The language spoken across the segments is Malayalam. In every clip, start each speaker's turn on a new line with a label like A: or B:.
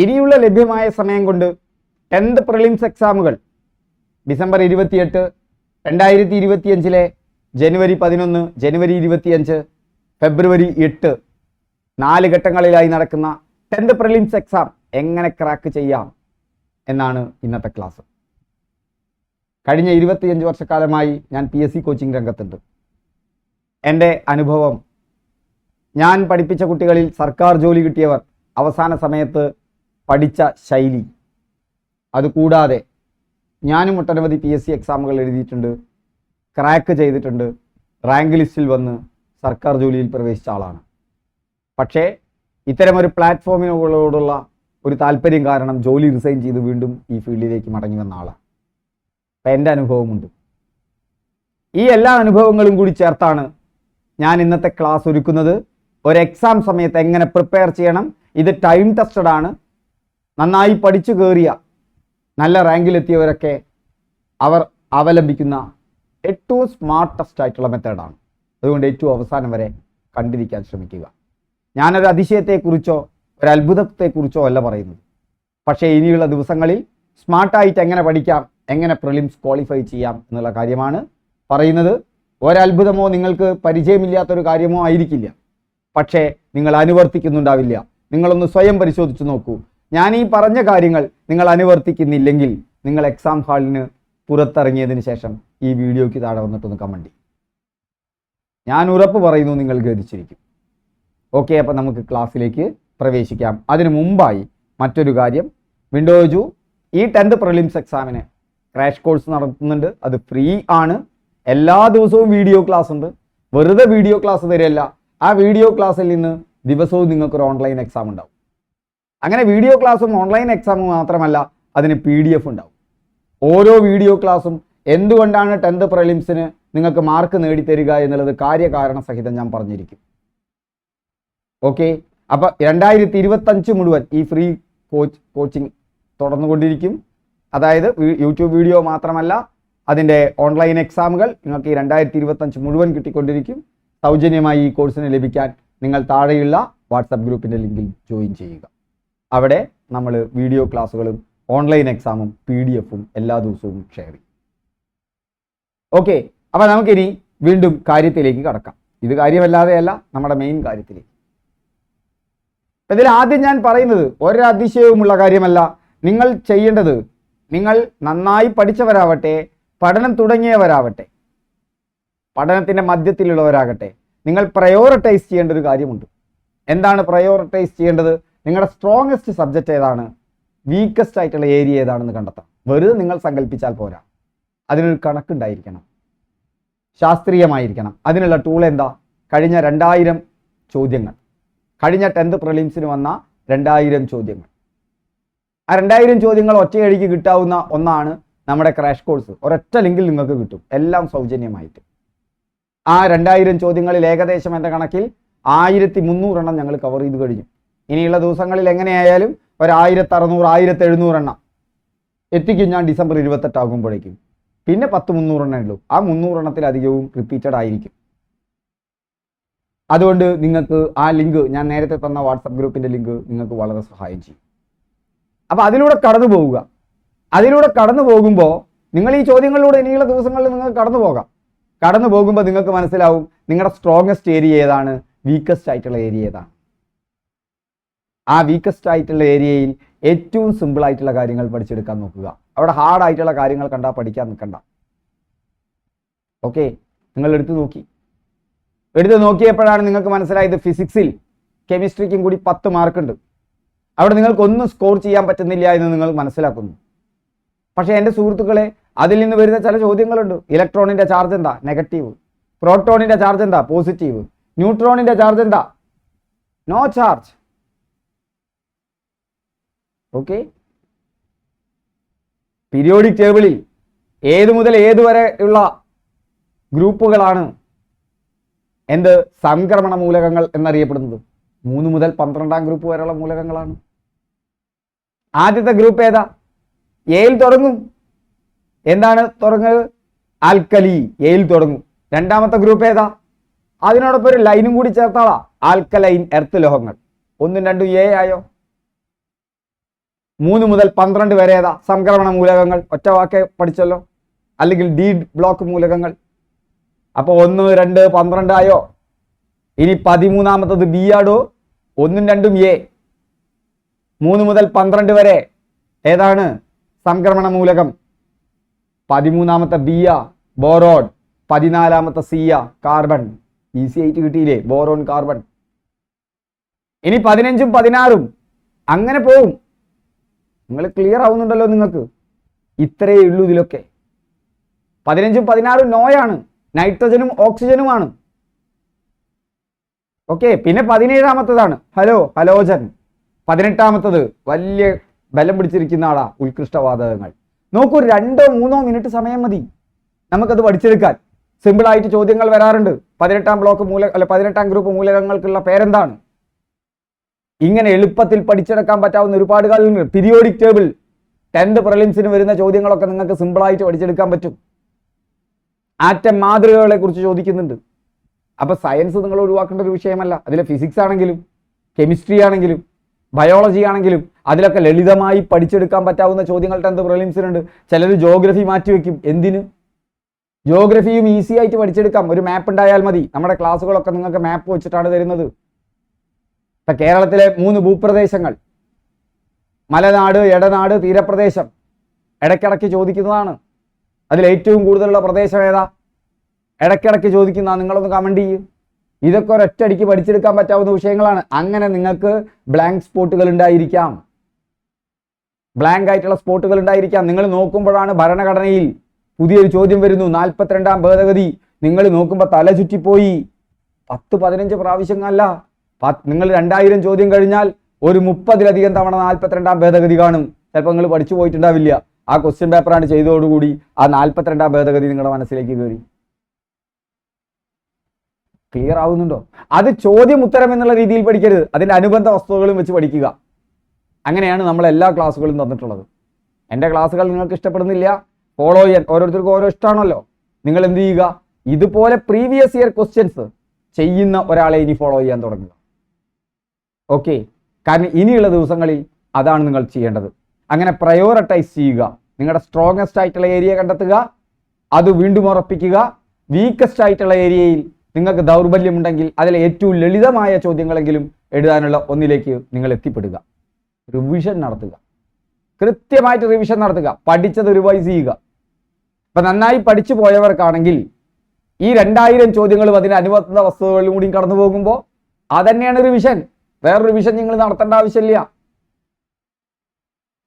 A: ഇനിയുള്ള ലഭ്യമായ സമയം കൊണ്ട് 10th പ്രിലിംസ് എക്സാമുകൾ ഡിസംബർ 28, 2025 ജനുവരി 11, ജനുവരി 25, ഫെബ്രുവരി 8 4 ഘട്ടങ്ങളിലായി നടക്കുന്ന 10th പ്രിലിംസ് എക്സാം എങ്ങനെ ക്രാക്ക് ചെയ്യാം എന്നാണ് ഇന്നത്തെ ക്ലാസ്. കഴിഞ്ഞ 25 വർഷക്കാലമായി ഞാൻ PSC കോച്ചിങ് രംഗത്തുണ്ട്. എൻ്റെ അനുഭവം, ഞാൻ പഠിപ്പിച്ച കുട്ടികളിൽ സർക്കാർ ജോലി കിട്ടിയവർ അവസാന സമയത്ത് പഠിച്ച ശൈലി, അതുകൂടാതെ ഞാനും ഒട്ടനവധി PSC എക്സാമുകൾ എഴുതിയിട്ടുണ്ട്, ക്രാക്ക് ചെയ്തിട്ടുണ്ട്, റാങ്ക് ലിസ്റ്റിൽ വന്ന് സർക്കാർ ജോലിയിൽ പ്രവേശിച്ച ആളാണ്. പക്ഷേ ഇത്തരമൊരു പ്ലാറ്റ്ഫോമിനോടുള്ള ഒരു താല്പര്യം കാരണം ജോലി റിസൈൻ ചെയ്ത് വീണ്ടും ഈ ഫീൽഡിലേക്ക് മടങ്ങി വന്ന ആളാണ്. അപ്പം എൻ്റെ അനുഭവമുണ്ട്. ഈ എല്ലാ അനുഭവങ്ങളും കൂടി ചേർത്താണ് ഞാൻ ഇന്നത്തെ ക്ലാസ് ഒരുക്കുന്നത്. ഒരു എക്സാം സമയത്ത് എങ്ങനെ പ്രിപ്പയർ ചെയ്യണം, ഇത് ടൈം ടെസ്റ്റഡ് ആണ്. നന്നായി പഠിച്ചു കയറിയ നല്ല റാങ്കിലെത്തിയവരൊക്കെ അവർ അവലംബിക്കുന്ന ഏറ്റവും സ്മാർട്ടസ്റ്റ് ആയിട്ടുള്ള മെത്തേഡാണ്. അതുകൊണ്ട് ഏറ്റവും അവസാനം വരെ കണ്ടിരിക്കാൻ ശ്രമിക്കുക. ഞാനൊരു അതിശയത്തെക്കുറിച്ചോ ഒരു അത്ഭുതത്തെക്കുറിച്ചോ അല്ല പറയുന്നത്. പക്ഷേ ഇനിയുള്ള ദിവസങ്ങളിൽ സ്മാർട്ടായിട്ട് എങ്ങനെ പഠിക്കാം, എങ്ങനെ പ്രിലിംസ് ക്വാളിഫൈ ചെയ്യാം എന്നുള്ള കാര്യമാണ് പറയുന്നത്. ഒരത്ഭുതമോ നിങ്ങൾക്ക് പരിചയമില്ലാത്തൊരു കാര്യമോ ആയിരിക്കില്ല, പക്ഷേ നിങ്ങൾ അനുവർത്തിക്കുന്നുണ്ടാവില്ല. നിങ്ങളൊന്ന് സ്വയം പരിശോധിച്ച് നോക്കൂ. ഞാൻ ഈ പറഞ്ഞ കാര്യങ്ങൾ നിങ്ങൾ അനുവർത്തിക്കുന്നില്ലെങ്കിൽ നിങ്ങൾ എക്സാം ഹാളിന് പുറത്തിറങ്ങിയതിന് ശേഷം ഈ വീഡിയോയ്ക്ക് താഴെ വന്നിട്ടൊന്ന് കമൻറ്റ്. ഞാൻ ഉറപ്പ് പറയുന്നു നിങ്ങൾ ഗ്രഹിച്ചിരിക്കും. ഓക്കെ, അപ്പോൾ നമുക്ക് ക്ലാസ്സിലേക്ക് പ്രവേശിക്കാം. അതിനു മുമ്പായി മറ്റൊരു കാര്യം, വിൻഡോസ് ഈ 10th പ്രിലിംസ് എക്സാമിന് ക്രാഷ് കോഴ്സ് നടത്തുന്നുണ്ട്. അത് ഫ്രീ ആണ്. എല്ലാ ദിവസവും വീഡിയോ ക്ലാസ് ഉണ്ട്. വെറുതെ വീഡിയോ ക്ലാസ് തരികയല്ല, ആ വീഡിയോ ക്ലാസ്സിൽ നിന്ന് ദിവസവും നിങ്ങൾക്കൊരു ഓൺലൈൻ എക്സാം ഉണ്ടാവും. അങ്ങനെ വീഡിയോ ക്ലാസ്സും ഓൺലൈൻ എക്സാമും മാത്രമല്ല, അതിന് PDF ഉണ്ടാവും. ഓരോ വീഡിയോ ക്ലാസ്സും എന്തുകൊണ്ടാണ് 10th പ്രിലിംസിന് നിങ്ങൾക്ക് മാർക്ക് നേടിത്തരിക എന്നുള്ളത് കാര്യകാരണ സഹിതം ഞാൻ പറഞ്ഞിരിക്കും. ഓക്കെ, അപ്പോൾ 2025 മുഴുവൻ ഈ ഫ്രീ കോച്ചിങ് തുടർന്നുകൊണ്ടിരിക്കും. അതായത് യൂട്യൂബ് വീഡിയോ മാത്രമല്ല, അതിൻ്റെ ഓൺലൈൻ എക്സാമുകൾ നിങ്ങൾക്ക് ഈ 2025 മുഴുവൻ കിട്ടിക്കൊണ്ടിരിക്കും. സൗജന്യമായി ഈ കോഴ്സിന് ലഭിക്കാൻ നിങ്ങൾ താഴെയുള്ള വാട്സപ്പ് ഗ്രൂപ്പിൻ്റെ ലിങ്കിൽ ജോയിൻ ചെയ്യുക. അവിടെ നമ്മൾ വീഡിയോ ക്ലാസ്സുകളും ഓൺലൈൻ എക്സാമും PDF-ഉം എല്ലാ ദിവസവും ഷെയർ ചെയ്യും. ഓക്കെ, അപ്പോൾ നമുക്കിനി വീണ്ടും കാര്യത്തിലേക്ക് കടക്കാം. ഇത് കാര്യമല്ലാതെയല്ല, നമ്മുടെ മെയിൻ കാര്യത്തിലേക്ക്. ഇതിൽ ആദ്യം ഞാൻ പറയുന്നത് ഒരതിശയവുമുള്ള കാര്യമല്ല. നിങ്ങൾ ചെയ്യേണ്ടത്, നിങ്ങൾ നന്നായി പഠിച്ചവരാവട്ടെ, പഠനം തുടങ്ങിയവരാവട്ടെ, പഠനത്തിൻ്റെ മധ്യത്തിലുള്ളവരാകട്ടെ, നിങ്ങൾ പ്രയോറിറ്റൈസ് ചെയ്യേണ്ട ഒരു കാര്യമുണ്ട്. എന്താണ് പ്രയോറിറ്റൈസ് ചെയ്യേണ്ടത്? നിങ്ങളുടെ സ്ട്രോങ്ങസ്റ്റ് സബ്ജക്റ്റ് ഏതാണ്, വീക്കസ്റ്റ് ആയിട്ടുള്ള ഏരിയ ഏതാണെന്ന് കണ്ടെത്താം. വെറുതെ നിങ്ങൾ സങ്കല്പിച്ചാൽ പോരാ, അതിനൊരു കണക്കുണ്ടായിരിക്കണം, ശാസ്ത്രീയമായിരിക്കണം. അതിനുള്ള ടൂൾ എന്താ? കഴിഞ്ഞ 2000 ചോദ്യങ്ങൾ, കഴിഞ്ഞ 10th പ്രിലിംസിന് വന്ന 2000 ചോദ്യങ്ങൾ. ആ 2000 ചോദ്യങ്ങൾ ഒറ്റയടിക്ക് കിട്ടാവുന്ന ഒന്നാണ് നമ്മുടെ ക്രാഷ് കോഴ്സ്. ഒരൊറ്റ ലിങ്കിൽ നിങ്ങൾക്ക് കിട്ടും, എല്ലാം സൗജന്യമായിട്ട്. ആ 2000 ചോദ്യങ്ങളിൽ ഏകദേശം എൻ്റെ കണക്കിൽ 1300 എണ്ണം ഞങ്ങൾ കവർ ചെയ്ത് കഴിഞ്ഞു. ഇനിയുള്ള ദിവസങ്ങളിൽ എങ്ങനെയായാലും ഒരു 1600, 1700 എണ്ണം എത്തിക്കും ഞാൻ ഡിസംബർ 28 ആകുമ്പോഴേക്കും. പിന്നെ 300 എണ്ണേ ഉള്ളൂ. ആ 300 എണ്ണത്തിലധികവും റിപ്പീറ്റഡ് ആയിരിക്കും. അതുകൊണ്ട് നിങ്ങൾക്ക് ആ ലിങ്ക്, ഞാൻ നേരത്തെ തന്ന വാട്സപ്പ് ഗ്രൂപ്പിൻ്റെ ലിങ്ക് നിങ്ങൾക്ക് വളരെ സഹായം ചെയ്യും. അപ്പോൾ അതിലൂടെ കടന്നു പോവുക. അതിലൂടെ കടന്നു പോകുമ്പോൾ നിങ്ങൾ ഈ ചോദ്യങ്ങളിലൂടെ ഇനിയുള്ള ദിവസങ്ങളിൽ നിങ്ങൾക്ക് കടന്നു പോകാം. കടന്നു പോകുമ്പോൾ നിങ്ങൾക്ക് മനസ്സിലാവും നിങ്ങളുടെ സ്ട്രോങ്ങസ്റ്റ് ഏരിയ ഏതാണ്, വീക്കസ്റ്റ് ആയിട്ടുള്ള ഏരിയ ഏതാണ്. ആ വീക്കസ്റ്റ് ആയിട്ടുള്ള ഏരിയയിൽ ഏറ്റവും സിമ്പിളായിട്ടുള്ള കാര്യങ്ങൾ പഠിച്ചെടുക്കാൻ നോക്കുക. അവിടെ ഹാർഡായിട്ടുള്ള കാര്യങ്ങൾ കണ്ടാൽ പഠിക്കാൻ നിൽക്കണ്ട. ഓക്കെ, നിങ്ങൾ എടുത്തു നോക്കിയപ്പോഴാണ് നിങ്ങൾക്ക് മനസ്സിലായത് ഫിസിക്സിൽ കെമിസ്ട്രിക്കും കൂടി 10 മാർക്കുണ്ട്. അവിടെ നിങ്ങൾക്കൊന്നും സ്കോർ ചെയ്യാൻ പറ്റുന്നില്ല എന്ന് നിങ്ങൾ മനസ്സിലാക്കുന്നു. പക്ഷേ എൻ്റെ സുഹൃത്തുക്കളെ, അതിൽ നിന്ന് വരുന്ന ചില ചോദ്യങ്ങളുണ്ട്. ഇലക്ട്രോണിൻ്റെ ചാർജ് എന്താ? നെഗറ്റീവ്. പ്രോട്ടോണിൻ്റെ ചാർജ് എന്താ? പോസിറ്റീവ്. ന്യൂട്രോണിൻ്റെ ചാർജ് എന്താ? No charge. ഓക്കെ, പീരിയോഡിക് ടേബിളിൽ ഏതു മുതൽ ഏതുവരെ ഉള്ള ഗ്രൂപ്പുകളാണ് സംക്രമണ മൂലകങ്ങൾ എന്നറിയപ്പെടുന്നത്? 3 മുതൽ 12ാം ഗ്രൂപ്പ് വരെയുള്ള മൂലകങ്ങളാണ്. ആദ്യത്തെ ഗ്രൂപ്പ് ഏതാ? എയിൽ തുടങ്ങും. എന്താണ് തുടങ്ങുന്നത്? ആൽക്കലി, എയിൽ തുടങ്ങും. രണ്ടാമത്തെ ഗ്രൂപ്പ് ഏതാ? അതിനോടൊപ്പം ഒരു ലൈനും കൂടി ചേർത്താളാ, ആൽക്കലൈൻ എർത്ത് ലോഹങ്ങൾ. 1, 2 എ ആയോ? 3 മുതൽ 12 വരെ ഏതാ? സംക്രമണ മൂലകങ്ങൾ. ഒറ്റ വാക്കെ പഠിച്ചല്ലോ. അല്ലെങ്കിൽ ഡി ബ്ലോക്ക് മൂലകങ്ങൾ. അപ്പോൾ 1, 2, 12 ആയോ? ഇനി 13ാമത്തത് ബി ആടോ? 1ഉം 2ഉം എ. 3 മുതൽ 12 വരെ ഏതാണ് സംക്രമണ മൂലകം? 13ാമത്തെ ബിയ ബോറോൺ. 14ാമത്തെ സിയ കാർബൺ. ഈസി ആയിട്ട് കിട്ടിയില്ലേ? Boron, carbon. ഇനി 15ഉം 16ഉം അങ്ങനെ പോവും. നിങ്ങൾ ക്ലിയർ ആവുന്നുണ്ടല്ലോ നിങ്ങൾക്ക്? ഇത്രയേ ഉള്ളൂ ഇതിലൊക്കെ. 15ഉം 16ഉം നോയാണ്, നൈട്രജനും ഓക്സിജനുമാണ്. ഓക്കെ. പിന്നെ 17ാമത്തതാണ് ഹലോജൻ. 18ാമത്തത് വലിയ ബലം പിടിച്ചിരിക്കുന്ന ആളാ, ഉത്കൃഷ്ടവാതകങ്ങൾ. നോക്കൂ, 2-3 മിനിറ്റ് സമയം മതി നമുക്കത് പഠിച്ചെടുക്കാൻ. സിമ്പിൾ ആയിട്ട് ചോദ്യങ്ങൾ വരാറുണ്ട്. 18ാം ബ്ലോക്ക് 18ാം ഗ്രൂപ്പ് മൂലകങ്ങൾക്കുള്ള പേരെന്താണ്? ഇങ്ങനെ എളുപ്പത്തിൽ പഠിച്ചെടുക്കാൻ പറ്റാവുന്ന ഒരുപാട് കാര്യങ്ങളുണ്ട്. പീരിയോഡിക് ടേബിൾ 10th പ്രിലിംസിന് വരുന്ന ചോദ്യങ്ങളൊക്കെ നിങ്ങൾക്ക് സിമ്പിളായിട്ട് പഠിച്ചെടുക്കാൻ പറ്റും. ആറ്റം മാതൃകകളെ കുറിച്ച് ചോദിക്കുന്നുണ്ട്. അപ്പൊ സയൻസ് നിങ്ങൾ ഒഴിവാക്കേണ്ട ഒരു വിഷയമല്ല. അതിലെ ഫിസിക്സ് ആണെങ്കിലും കെമിസ്ട്രി ആണെങ്കിലും ബയോളജി ആണെങ്കിലും അതിലൊക്കെ ലളിതമായി പഠിച്ചെടുക്കാൻ പറ്റാവുന്ന ചോദ്യങ്ങൾ 10th പ്രിലിംസിനുണ്ട്. ചിലർ ജോഗ്രഫി മാറ്റിവെക്കും. എന്തിന്? ജോഗ്രഫിയും ഈസി ആയിട്ട് പഠിച്ചെടുക്കാം. ഒരു മാപ്പ് ഉണ്ടായാൽ മതി. നമ്മുടെ ക്ലാസ്സുകളൊക്കെ നിങ്ങൾക്ക് മാപ്പ് വെച്ചിട്ടാണ് തരുന്നത്. ഇപ്പൊ കേരളത്തിലെ 3 ഭൂപ്രദേശങ്ങൾ, മലനാട്, ഇടനാട്, തീരപ്രദേശം, ഇടയ്ക്കിടയ്ക്ക് ചോദിക്കുന്നതാണ്. അതിൽ ഏറ്റവും കൂടുതലുള്ള പ്രദേശം ഏതാ? ഇടയ്ക്കിടയ്ക്ക് ചോദിക്കുന്ന. നിങ്ങളൊന്ന് കമന്റ് ചെയ്യും. ഇതൊക്കെ ഒരൊറ്റയടിക്ക് പഠിച്ചെടുക്കാൻ പറ്റാവുന്ന വിഷയങ്ങളാണ്. അങ്ങനെ നിങ്ങൾക്ക് ബ്ലാങ്ക് സ്പോട്ടുകൾ ഉണ്ടായിരിക്കാം. ബ്ലാങ്ക് ആയിട്ടുള്ള സ്പോട്ടുകൾ ഉണ്ടായിരിക്കാം. നിങ്ങൾ നോക്കുമ്പോഴാണ് ഭരണഘടനയിൽ പുതിയൊരു ചോദ്യം വരുന്നു, 42ാം ഭേദഗതി. നിങ്ങൾ നോക്കുമ്പോൾ തല ചുറ്റിപ്പോയി. 10-15 പ്രാവശ്യം അല്ല, നിങ്ങൾ 2000 ചോദ്യം കഴിഞ്ഞാൽ ഒരു 30-ലധികം തവണ 42ാം ഭേദഗതി കാണും. ചിലപ്പോൾ നിങ്ങൾ പഠിച്ചു പോയിട്ടുണ്ടാവില്ല. ആ ക്വസ്റ്റ്യൻ പേപ്പറാണ് ചെയ്തതോടുകൂടി ആ 42ാം ഭേദഗതി നിങ്ങളുടെ മനസ്സിലേക്ക് കയറി. ക്ലിയർ ആവുന്നുണ്ടോ? അത് ചോദ്യം ഉത്തരം എന്നുള്ള രീതിയിൽ പഠിക്കരുത്. അതിന്റെ അനുബന്ധ വസ്തുതകളും വെച്ച് പഠിക്കുക. അങ്ങനെയാണ് നമ്മൾ എല്ലാ ക്ലാസ്സുകളും തന്നിട്ടുള്ളത്. എൻ്റെ ക്ലാസ്സുകൾ നിങ്ങൾക്ക് ഇഷ്ടപ്പെടുന്നില്ല, ഫോളോ ചെയ്യാൻ ഓരോരുത്തർക്കും ഓരോ ഇഷ്ടമാണല്ലോ. നിങ്ങൾ എന്ത് ചെയ്യുക? ഇതുപോലെ പ്രീവിയസ് ഇയർ ക്വസ്റ്റ്യൻസ് ചെയ്യുന്ന ഒരാളെ ഇനി ഫോളോ ചെയ്യാൻ തുടങ്ങുക. ഓക്കെ. കാരണം ഇനിയുള്ള ദിവസങ്ങളിൽ അതാണ് നിങ്ങൾ ചെയ്യേണ്ടത്. അങ്ങനെ പ്രയോറിറ്റൈസ് ചെയ്യുക. നിങ്ങളുടെ സ്ട്രോങ്ങസ്റ്റ് ആയിട്ടുള്ള ഏരിയ കണ്ടെത്തുക, അത് വീണ്ടും ഉറപ്പിക്കുക. വീക്കസ്റ്റ് ആയിട്ടുള്ള ഏരിയയിൽ നിങ്ങൾക്ക് ദൗർബല്യമുണ്ടെങ്കിൽ അതിൽ ഏറ്റവും ലളിതമായ ചോദ്യങ്ങളെങ്കിലും എഴുതാനുള്ള ഒന്നിലേക്ക് നിങ്ങൾ എത്തിപ്പെടുക. റിവിഷൻ നടത്തുക. കൃത്യമായിട്ട് റിവിഷൻ നടത്തുക. പഠിച്ചത് റിവൈസ് ചെയ്യുക. ഇപ്പൊ നന്നായി പഠിച്ചു പോയവർക്കാണെങ്കിൽ ഈ 2000 ചോദ്യങ്ങളും അതിന് അനുബന്ധ വസ്തുതകളിലും കൂടി കടന്നു പോകുമ്പോൾ അതന്നെയാണ് റിവിഷൻ. വേറെ റിവിഷൻ നിങ്ങൾ നടത്തേണ്ട ആവശ്യമില്ല.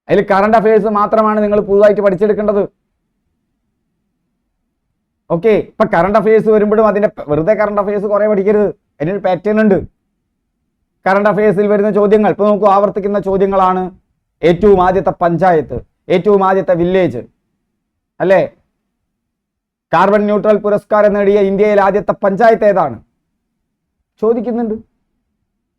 A: അതിൽ കറണ്ട് അഫയേഴ്സ് മാത്രമാണ് നിങ്ങൾ പുതുതായിട്ട് പഠിച്ചെടുക്കേണ്ടത്. ഓക്കെ. ഇപ്പൊ കറണ്ട് അഫയേഴ്സ് വരുമ്പോഴും അതിന്റെ വെറുതെ കറണ്ട് അഫയേഴ്സ് കുറെ പഠിക്കരുത്. അതിനൊരു പാറ്റേൺ ഉണ്ട്. കറണ്ട് അഫയേഴ്സിൽ വരുന്ന ചോദ്യങ്ങൾ ഇപ്പൊ നോക്കൂ, ആവർത്തിക്കുന്ന ചോദ്യങ്ങളാണ്. ഏറ്റവും ആദ്യത്തെ പഞ്ചായത്ത്, ഏറ്റവും ആദ്യത്തെ വില്ലേജ്, അല്ലേ? കാർബൺ ന്യൂട്രൽ പുരസ്കാരം നേടിയ ഇന്ത്യയിലെ ആദ്യത്തെ പഞ്ചായത്ത് ഏതാണ്? ചോദിക്കുന്നുണ്ട്.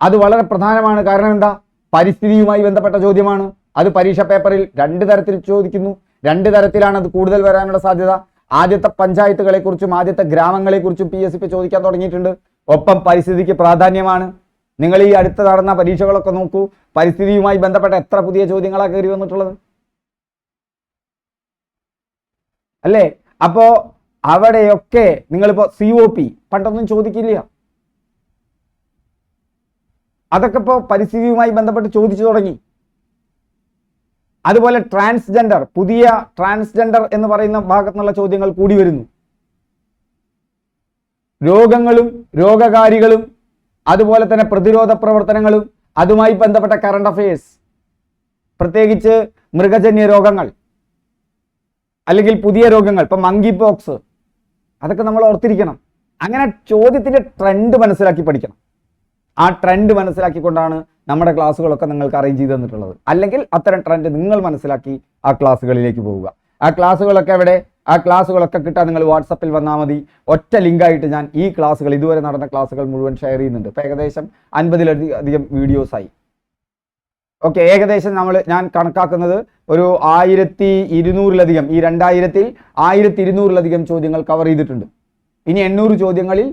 A: അത് വളരെ പ്രധാനമാണ്. കാരണം എന്താ? പരിസ്ഥിതിയുമായി ബന്ധപ്പെട്ട ചോദ്യമാണ്. അത് പരീക്ഷ പേപ്പറിൽ 2 തരത്തിൽ ചോദിക്കുന്നു. 2 തരത്തിലാണ് അത് കൂടുതൽ വരാനുള്ള സാധ്യത. ആദ്യത്തെ പഞ്ചായത്തുകളെ കുറിച്ചും ആദ്യത്തെ ഗ്രാമങ്ങളെ കുറിച്ചും PSC ചോദിക്കാൻ തുടങ്ങിയിട്ടുണ്ട്. ഒപ്പം പരിസ്ഥിതിക്ക് പ്രാധാന്യമാണ്. നിങ്ങൾ ഈ അടുത്ത് നടന്ന പരീക്ഷകളൊക്കെ നോക്കൂ, പരിസ്ഥിതിയുമായി ബന്ധപ്പെട്ട എത്ര പുതിയ ചോദ്യങ്ങളാണ് കയറി വന്നിട്ടുള്ളത്, അല്ലേ? അപ്പോ അവിടെയൊക്കെ നിങ്ങളിപ്പോ COP പണ്ടൊന്നും ചോദിക്കില്ല. അതൊക്കെ ഇപ്പോൾ പരിസ്ഥിതിയുമായി ബന്ധപ്പെട്ട് ചോദിച്ചു തുടങ്ങി. അതുപോലെ ട്രാൻസ്ജെൻഡർ, പുതിയ ട്രാൻസ്ജെൻഡർ എന്ന് പറയുന്ന ഭാഗത്തുനിന്നുള്ള ചോദ്യങ്ങൾ കൂടി വരുന്നു. രോഗങ്ങളും രോഗകാരികളും അതുപോലെ തന്നെ പ്രതിരോധ പ്രവർത്തനങ്ങളും അതുമായി ബന്ധപ്പെട്ട കറണ്ട് അഫയേഴ്സ്, പ്രത്യേകിച്ച് മൃഗജന്യ രോഗങ്ങൾ അല്ലെങ്കിൽ പുതിയ രോഗങ്ങൾ, ഇപ്പം മങ്കി പോക്സ്, അതൊക്കെ നമ്മൾ ഓർത്തിരിക്കണം. അങ്ങനെ ചോദ്യത്തിന്റെ ട്രെൻഡ് മനസ്സിലാക്കി പഠിക്കണം. ആ ട്രെൻഡ് മനസ്സിലാക്കിക്കൊണ്ടാണ് നമ്മുടെ ക്ലാസ്സുകളൊക്കെ നിങ്ങൾക്ക് അറേഞ്ച് ചെയ്ത് തന്നിട്ടുള്ളത്. അല്ലെങ്കിൽ അത്തരം ട്രെൻഡ് നിങ്ങൾ മനസ്സിലാക്കി ആ ക്ലാസ്സുകളിലേക്ക് പോവുക. ആ ക്ലാസ്സുകളൊക്കെ എവിടെ? ആ ക്ലാസ്സുകളൊക്കെ കിട്ടാൻ നിങ്ങൾ വാട്സപ്പിൽ വന്നാൽ മതി. ഒറ്റ ലിങ്കായിട്ട് ഞാൻ ഈ ക്ലാസ്സുകൾ, ഇതുവരെ നടന്ന ക്ലാസ്സുകൾ മുഴുവൻ ഷെയർ ചെയ്യുന്നുണ്ട്. ഇപ്പം ഏകദേശം 50-ലധികം വീഡിയോസായി. ഓക്കെ. ഏകദേശം ഞാൻ കണക്കാക്കുന്നത് ഒരു 1200-ലധികം, ഈ 2000-ൽ 1200-ലധികം ചോദ്യങ്ങൾ കവർ ചെയ്തിട്ടുണ്ട്. ഇനി 800 ചോദ്യങ്ങളിൽ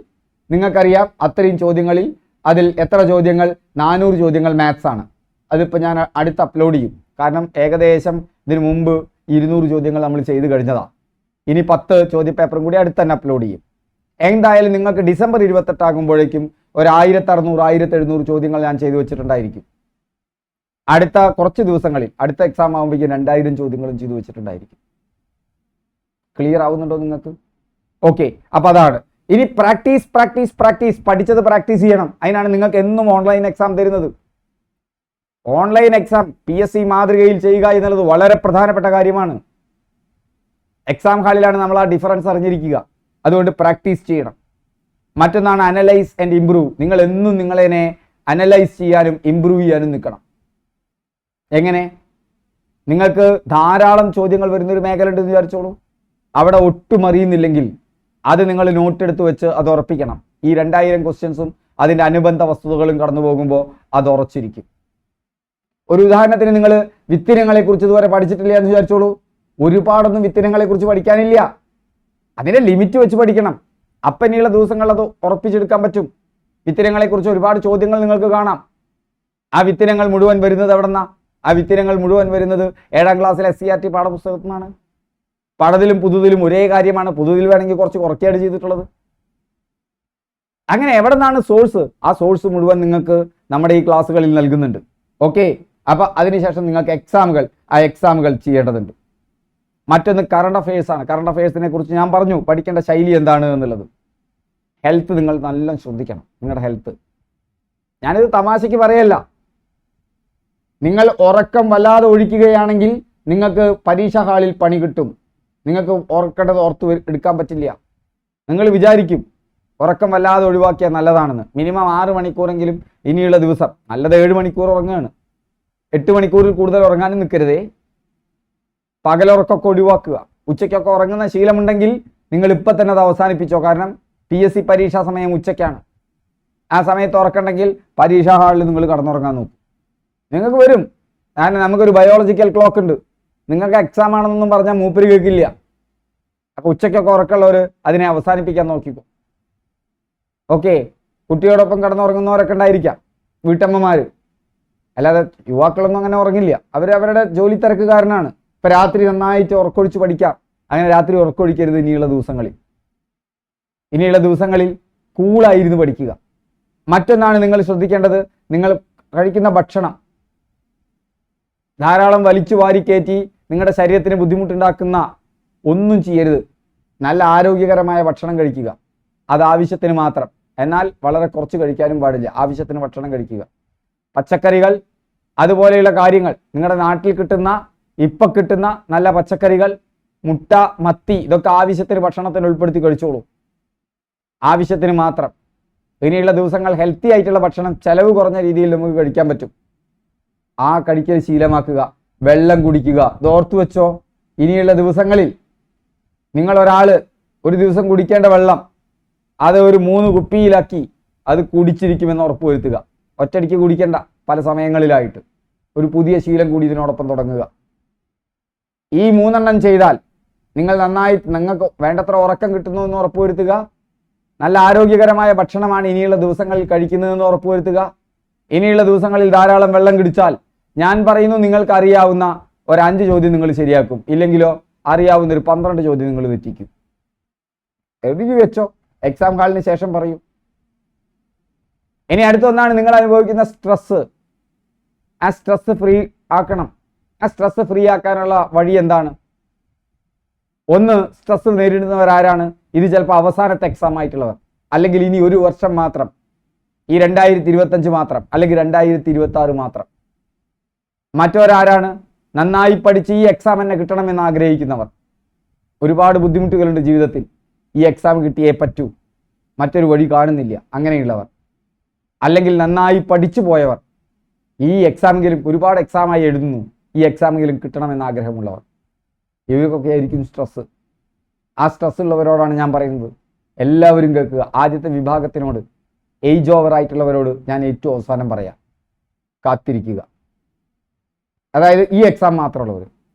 A: നിങ്ങൾക്കറിയാം, അത്രയും ചോദ്യങ്ങളിൽ അതിൽ എത്ര ചോദ്യങ്ങൾ? 400 ചോദ്യങ്ങൾ മാത്സ് ആണ്. അതിപ്പോൾ ഞാൻ അടുത്ത് അപ്ലോഡ് ചെയ്യും. കാരണം ഏകദേശം ഇതിനു മുമ്പ് 200 ചോദ്യങ്ങൾ നമ്മൾ ചെയ്ത് കഴിഞ്ഞതാണ്. ഇനി 10 ചോദ്യപേപ്പറും കൂടി അടുത്ത് തന്നെ അപ്ലോഡ് ചെയ്യും. എന്തായാലും നിങ്ങൾക്ക് ഡിസംബർ 28 ആകുമ്പോഴേക്കും ഒരു 1600 1700 ചോദ്യങ്ങൾ ഞാൻ ചെയ്തു വെച്ചിട്ടുണ്ടായിരിക്കും. അടുത്ത കുറച്ച് ദിവസങ്ങളിൽ അടുത്ത എക്സാം ആകുമ്പോഴേക്കും 2000 ചോദ്യങ്ങളും ചെയ്തു വെച്ചിട്ടുണ്ടായിരിക്കും. ക്ലിയർ ആവുന്നുണ്ടോ നിങ്ങൾക്ക്? ഓക്കെ, അപ്പോൾ അതാണ്. ഇനി പ്രാക്ടീസ് പ്രാക്ടീസ് പ്രാക്ടീസ്, പഠിച്ചത് പ്രാക്ടീസ് ചെയ്യണം. അതിനാണ് നിങ്ങൾക്ക് എന്നും ഓൺലൈൻ എക്സാം തരുന്നത്. ഓൺലൈൻ എക്സാം PSC മാതൃകയിൽ ചെയ്യുക എന്നുള്ളത് വളരെ പ്രധാനപ്പെട്ട കാര്യമാണ്. എക്സാം ഹാളിലാണ് നമ്മൾ ആ ഡിഫറൻസ് അറിഞ്ഞിരിക്കുക. അതുകൊണ്ട് പ്രാക്ടീസ് ചെയ്യണം. മറ്റൊന്നാണ് അനലൈസ് ആൻഡ് ഇംപ്രൂവ്. നിങ്ങൾ എന്നും നിങ്ങളതിനെ അനലൈസ് ചെയ്യാനും ഇംപ്രൂവ് ചെയ്യാനും നിൽക്കണം. എങ്ങനെ? നിങ്ങൾക്ക് ധാരാളം ചോദ്യങ്ങൾ വരുന്നൊരു മേഖല ഉണ്ടെന്ന് വിചാരിച്ചോളൂ. അവിടെ ഒട്ടും അറിയുന്നില്ലെങ്കിൽ അത് നിങ്ങൾ നോട്ട് എടുത്ത് വെച്ച് അത് ഉറപ്പിക്കണം. ഈ 2000 ക്വസ്റ്റ്യൻസും അതിൻ്റെ അനുബന്ധ വസ്തുതകളും കടന്നു പോകുമ്പോൾ അത് ഉറച്ചിരിക്കും. ഒരു ഉദാഹരണത്തിന് നിങ്ങൾ വിത്തിനങ്ങളെക്കുറിച്ച് ഇതുവരെ പഠിച്ചിട്ടില്ല എന്ന് വിചാരിച്ചോളൂ. ഒരുപാടൊന്നും വിത്തിനങ്ങളെക്കുറിച്ച് പഠിക്കാനില്ല. അതിൻ്റെ ലിമിറ്റ് വെച്ച് പഠിക്കണം. അപ്പം ഇനിയുള്ള ദിവസങ്ങളിൽ അത് ഉറപ്പിച്ചെടുക്കാൻ പറ്റും. വിത്തിനങ്ങളെക്കുറിച്ച് ഒരുപാട് ചോദ്യങ്ങൾ നിങ്ങൾക്ക് കാണാം. ആ വിത്തിനങ്ങൾ മുഴുവൻ വരുന്നത് എവിടെ നിന്നാണ്? ആ വിത്തിനങ്ങൾ മുഴുവൻ വരുന്നത് 7ാം ക്ലാസ്സിലെ SCERT പാഠപുസ്തകത്തിൽ നിന്നാണ്. പഴതിലും പുതുതിലും ഒരേ കാര്യമാണ്. പുതുതിൽ വേണമെങ്കിൽ കുറച്ച് കുറയ്ക്കാണ് ചെയ്തിട്ടുള്ളത്. അങ്ങനെ എവിടെ നിന്നാണ് സോഴ്സ്? ആ സോഴ്സ് മുഴുവൻ നിങ്ങൾക്ക് നമ്മുടെ ഈ ക്ലാസ്സുകളിൽ നൽകുന്നുണ്ട്. ഓക്കെ, അപ്പോൾ അതിനുശേഷം നിങ്ങൾക്ക് എക്സാമുകൾ ചെയ്യേണ്ടതുണ്ട്. മറ്റൊന്ന് കറണ്ട് അഫയേഴ്സ് ആണ്. കറണ്ട് അഫയേഴ്സിനെ കുറിച്ച് ഞാൻ പറഞ്ഞു, പഠിക്കേണ്ട ശൈലി എന്താണ് എന്നുള്ളത്. ഹെൽത്ത് നിങ്ങൾ നല്ല ശ്രദ്ധിക്കണം. നിങ്ങളുടെ ഹെൽത്ത്, ഞാനിത് തമാശയ്ക്ക് പറയല്ല. നിങ്ങൾ ഉറക്കം വല്ലാതെ ഒഴിക്കുകയാണെങ്കിൽ നിങ്ങൾക്ക് പരീക്ഷാ ഹാളിൽ പണി കിട്ടും. നിങ്ങൾക്ക് ഓർക്കേണ്ടത് ഓർത്ത് എടുക്കാൻ പറ്റില്ല. നിങ്ങൾ വിചാരിക്കും ഉറക്കം വല്ലാതെ ഒഴിവാക്കിയാൽ നല്ലതാണെന്ന്. മിനിമം 6 മണിക്കൂറെങ്കിലും ഇനിയുള്ള ദിവസം, നല്ലത് 7 മണിക്കൂർ ഉറങ്ങുകയാണ്. 8 മണിക്കൂറിൽ കൂടുതൽ ഉറങ്ങാനും നിൽക്കരുതേ. പകലുറക്കമൊക്കെ ഒഴിവാക്കുക. ഉച്ചയ്ക്കൊക്കെ ഉറങ്ങുന്ന ശീലമുണ്ടെങ്കിൽ നിങ്ങൾ ഇപ്പം തന്നെ അത് അവസാനിപ്പിച്ചോ. കാരണം PSC പരീക്ഷാ സമയം ഉച്ചയ്ക്കാണ്. ആ സമയത്ത് ഉറക്കണ്ടെങ്കിൽ പരീക്ഷാ ഹാളിൽ നിങ്ങൾ കടന്നുറങ്ങാൻ നോക്കും. നിങ്ങൾക്ക് വരും. കാരണം നമുക്കൊരു ബയോളജിക്കൽ ക്ലോക്ക് ഉണ്ട്. നിങ്ങൾക്ക് എക്സാം ആണെന്നൊന്നും പറഞ്ഞാൽ മൂപ്പര് കേൾക്കില്ല. അപ്പോൾ ഉച്ചയ്ക്കൊക്കെ ഉറക്കമുള്ളവർ അതിനെ അവസാനിപ്പിക്കാൻ നോക്കിക്കോ. ഓക്കെ, കുട്ടിയോടൊപ്പം കിടന്നുറങ്ങുന്നവരൊക്കെ ഉണ്ടായിരിക്കാം, വീട്ടമ്മമാർ. അല്ലാതെ യുവാക്കളൊന്നും അങ്ങനെ ഉറങ്ങില്ല. അവരുടെ ജോലി തിരക്കുകാരനാണ്. ഇപ്പം രാത്രി നന്നായിട്ട് ഉറക്കൊഴിച്ച് പഠിക്കാം. അങ്ങനെ രാത്രി ഉറക്കൊഴിക്കരുത്. ഇനിയുള്ള ദിവസങ്ങളിൽ കൂളായിരുന്നു പഠിക്കുക. മറ്റൊന്നാണ് നിങ്ങൾ ശ്രദ്ധിക്കേണ്ടത്, നിങ്ങൾ കഴിക്കുന്ന ഭക്ഷണം ധാരാളം വലിച്ചു വാരിക്കയറ്റി നിങ്ങളുടെ ശരീരത്തിന് ബുദ്ധിമുട്ടുണ്ടാക്കുന്ന ഒന്നും ചെയ്യരുത്. നല്ല ആരോഗ്യകരമായ ഭക്ഷണം കഴിക്കുക. അത് ആവശ്യത്തിന് മാത്രം, എന്നാൽ വളരെ കുറച്ച് കഴിക്കാനും പാടില്ല. ആവശ്യത്തിന് ഭക്ഷണം കഴിക്കുക. പച്ചക്കറികൾ, അതുപോലെയുള്ള കാര്യങ്ങൾ, നിങ്ങളുടെ നാട്ടിൽ കിട്ടുന്ന ഇപ്പം കിട്ടുന്ന നല്ല പച്ചക്കറികൾ, മുട്ട, മത്തി, ഇതൊക്കെ ആവശ്യത്തിന് ഭക്ഷണത്തിന് ഉൾപ്പെടുത്തി കഴിച്ചോളൂ. ആവശ്യത്തിന് മാത്രം. ഇനിയുള്ള ദിവസങ്ങൾ ഹെൽത്തി ആയിട്ടുള്ള ഭക്ഷണം ചിലവ് കുറഞ്ഞ രീതിയിൽ നമുക്ക് കഴിക്കാൻ പറ്റും. ആ കഴിക്കൽ ശീലമാക്കുക. വെള്ളം കുടിക്കുക. ഇതോർത്തു വെച്ചോ. ഇനിയുള്ള ദിവസങ്ങളിൽ നിങ്ങളൊരാൾ ഒരു ദിവസം കുടിക്കേണ്ട വെള്ളം അത് ഒരു 3 കുപ്പിയിലാക്കി അത് കുടിച്ചിരിക്കുമെന്ന് ഉറപ്പുവരുത്തുക. ഒറ്റയടിക്ക് കുടിക്കേണ്ട, പല സമയങ്ങളിലായിട്ട്. ഒരു പുതിയ ശീലം കൂടി ഇതിനോടൊപ്പം തുടങ്ങുക. ഈ 3 എണ്ണം ചെയ്താൽ നിങ്ങൾക്ക് വേണ്ടത്ര ഉറക്കം കിട്ടുന്നു എന്ന് ഉറപ്പുവരുത്തുക. നല്ല ആരോഗ്യകരമായ ഭക്ഷണമാണ് ഇനിയുള്ള ദിവസങ്ങളിൽ കഴിക്കുന്നതെന്ന് ഉറപ്പുവരുത്തുക. ഇനിയുള്ള ദിവസങ്ങളിൽ ധാരാളം വെള്ളം കുടിച്ചാൽ ഞാൻ പറയുന്നു നിങ്ങൾക്ക് അറിയാവുന്ന ഒരു 5 ചോദ്യം നിങ്ങൾ ശരിയാക്കും. ഇല്ലെങ്കിലോ അറിയാവുന്ന ഒരു 12 ചോദ്യം നിങ്ങൾ തെറ്റിക്കും. എഴുതി വെച്ചോ. എക്സാം ഹാളിന് ശേഷം പറയൂ. ഇനി അടുത്തൊന്നാണ് നിങ്ങൾ അനുഭവിക്കുന്ന സ്ട്രെസ്. ആ സ്ട്രെസ് ഫ്രീ ആക്കണം. ആ സ്ട്രെസ് ഫ്രീ ആക്കാനുള്ള വഴി എന്താണ്? ഒന്ന്, സ്ട്രെസ് നേരിടുന്നവരാരാണ്? ഇത് ചിലപ്പോൾ അവസാനത്തെ എക്സാം ആയിട്ടുള്ളവർ, അല്ലെങ്കിൽ ഇനി ഒരു വർഷം മാത്രം, ഈ 2025 മാത്രം, അല്ലെങ്കിൽ 2026 മാത്രം. മറ്റൊരാരാണ്? നന്നായി പഠിച്ച് ഈ എക്സാം തന്നെ കിട്ടണമെന്ന് ആഗ്രഹിക്കുന്നവർ. ഒരുപാട് ബുദ്ധിമുട്ടുകളുണ്ട് ജീവിതത്തിൽ. ഈ എക്സാം കിട്ടിയേ പറ്റൂ, മറ്റൊരു വഴി കാണുന്നില്ല, അങ്ങനെയുള്ളവർ. അല്ലെങ്കിൽ നന്നായി പഠിച്ചു പോയവർ. ഈ എക്സാമെങ്കിലും, ഒരുപാട് എക്സാമായി എഴുതുന്നു, ഈ എക്സാമെങ്കിലും കിട്ടണമെന്ന് ആഗ്രഹമുള്ളവർ. ഇവർക്കൊക്കെ ആയിരിക്കും സ്ട്രെസ്സ്. ആ സ്ട്രെസ് ഉള്ളവരോടാണ് ഞാൻ പറയുന്നത്, എല്ലാവരും കേൾക്കുക. ആദ്യത്തെ വിഭാഗത്തിനോട്, ഏജ് ഓവർ ആയിട്ടുള്ളവരോട് ഞാൻ ഏറ്റവും അവസാനം പറയാം, കാത്തിരിക്കുക. അതായത് ഈ എക്സാം മാത്രമുള്ളവർ.